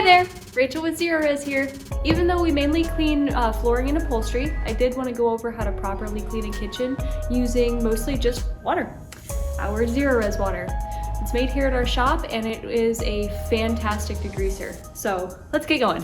there, Rachel with Zero Res here. Even though we mainly clean flooring and upholstery, I did want to go over how to properly clean a kitchen using mostly just water, our Zero Res water. It's made here at our shop and it is a fantastic degreaser. So let's get going.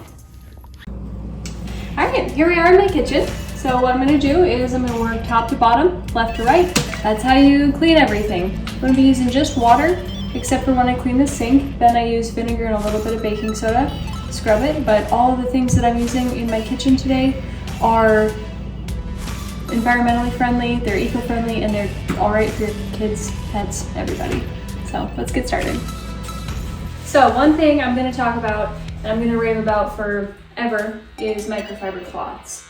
All right, here we are in my kitchen. So what I'm gonna do is I'm gonna work top to bottom, left to right. That's how you clean everything. I'm gonna be using just water, except for when I clean the sink. Then I use vinegar and a little bit of baking soda to scrub it. But all of the things that I'm using in my kitchen today are environmentally friendly, they're eco-friendly, and they're all right for your kids, pets, everybody. So let's get started. So one thing I'm gonna talk about, and I'm gonna rave about forever, is microfiber cloths.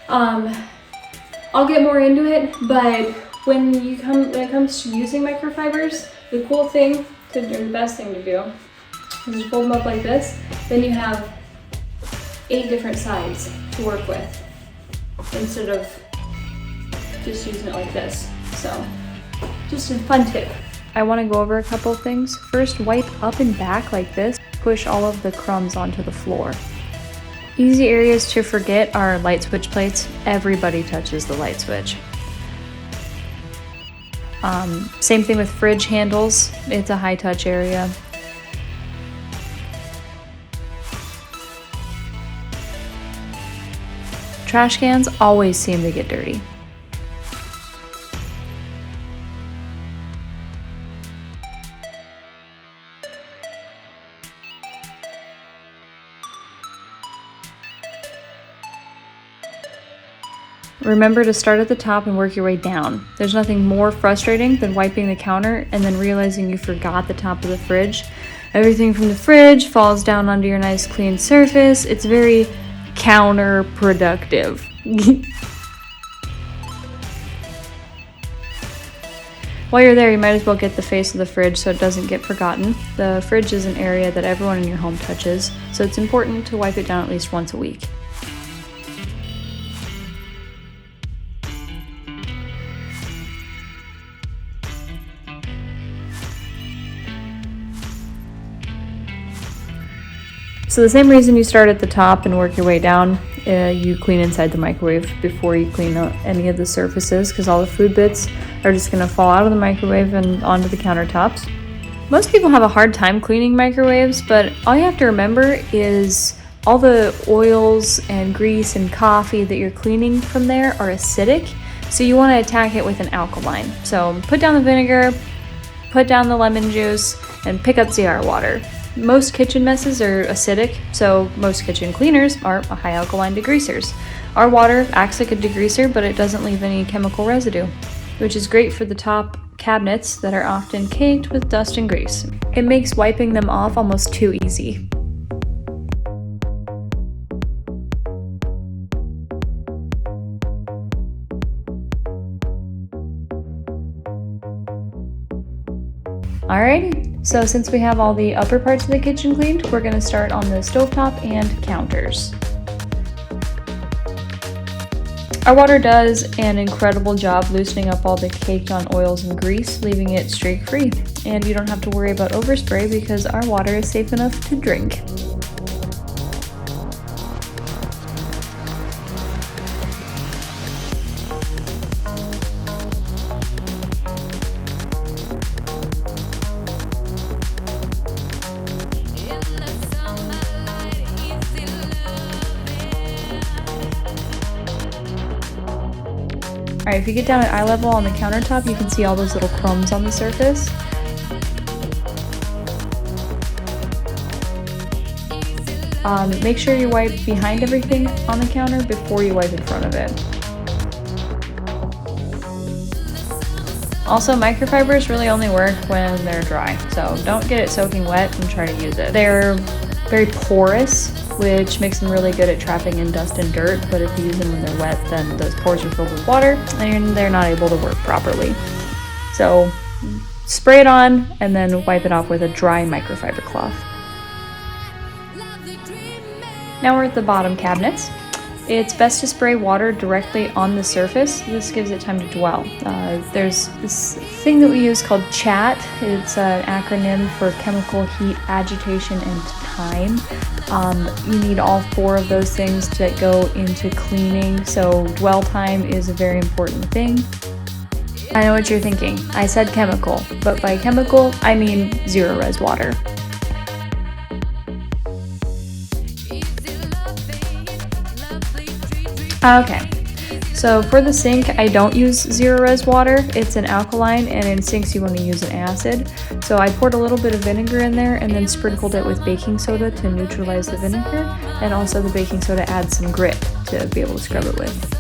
I'll get more into it, but when it comes to using microfibers, the cool thing to do, the best thing to do, is just fold them up like this. Then you have 8 different sides to work with instead of just using it like this. So, just a fun tip. I want to go over a couple of things. First, wipe up and back like this. Push all of the crumbs onto the floor. Easy areas to forget are light switch plates. Everybody touches the light switch. Same thing with fridge handles. It's a high touch area. Trash cans always seem to get dirty. Remember to start at the top and work your way down. There's nothing more frustrating than wiping the counter and then realizing you forgot the top of the fridge. Everything from the fridge falls down onto your nice clean surface. It's very counterproductive. While you're there, you might as well get the face of the fridge so it doesn't get forgotten. The fridge is an area that everyone in your home touches, so it's important to wipe it down at least once a week. So the same reason you start at the top and work your way down, you clean inside the microwave before you clean any of the surfaces, because all the food bits are just going to fall out of the microwave and onto the countertops. Most people have a hard time cleaning microwaves, but all you have to remember is all the oils and grease and coffee that you're cleaning from there are acidic, so you want to attack it with an alkaline. So put down the vinegar, put down the lemon juice, and pick up ZR water. Most kitchen messes are acidic, so most kitchen cleaners are high alkaline degreasers. Our water acts like a degreaser, but it doesn't leave any chemical residue, which is great for the top cabinets that are often caked with dust and grease. It makes wiping them off almost too easy. Alrighty, so since we have all the upper parts of the kitchen cleaned, we're going to start on the stovetop and counters. Our water does an incredible job loosening up all the caked on oils and grease, leaving it streak free. And you don't have to worry about overspray because our water is safe enough to drink. Alright, if you get down at eye level on the countertop, you can see all those little crumbs on the surface. Make sure you wipe behind everything on the counter before you wipe in front of it. Also, microfibers really only work when they're dry, so don't get it soaking wet and try to use it. They're very porous, which makes them really good at trapping in dust and dirt, but if you use them when they're wet, then those pores are filled with water and they're not able to work properly. So spray it on and then wipe it off with a dry microfiber cloth. Now we're at the bottom cabinets. It's best to spray water directly on the surface. This gives it time to dwell. There's this thing that we use called CHAT. It's an acronym for chemical, heat, agitation, and time. You need all 4 of those things to go into cleaning, so dwell time is a very important thing. I know what you're thinking. I said chemical, but by chemical, I mean zero res water. Okay, so for the sink, I don't use zero res water. It's an alkaline, and in sinks you want to use an acid. So I poured a little bit of vinegar in there and then sprinkled it with baking soda to neutralize the vinegar, and also the baking soda adds some grit to be able to scrub it with.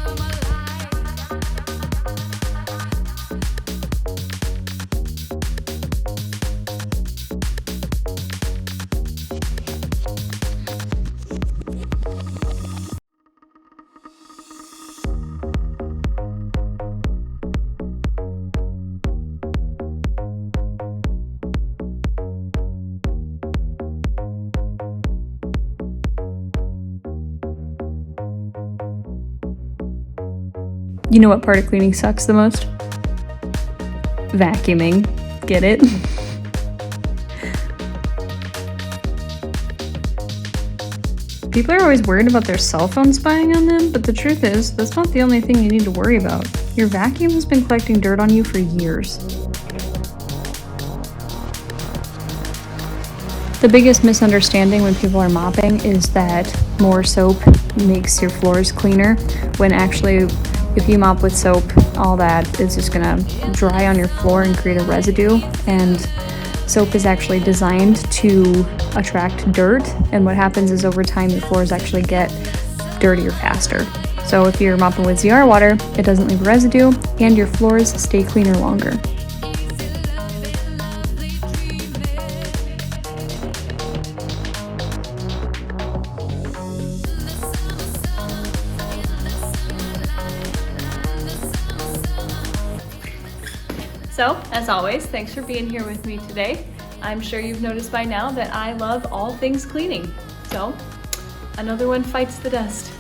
You know what part of cleaning sucks the most? Vacuuming. Get it? People are always worried about their cell phone spying on them, but the truth is, that's not the only thing you need to worry about. Your vacuum has been collecting dirt on you for years. The biggest misunderstanding when people are mopping is that more soap makes your floors cleaner, when actually, if you mop with soap, all that is just gonna dry on your floor and create a residue, and soap is actually designed to attract dirt, and what happens is over time your floors actually get dirtier faster. So if you're mopping with ZR water, it doesn't leave residue, and your floors stay cleaner longer. So, as always, thanks for being here with me today. I'm sure you've noticed by now that I love all things cleaning. So, another one fights the dust.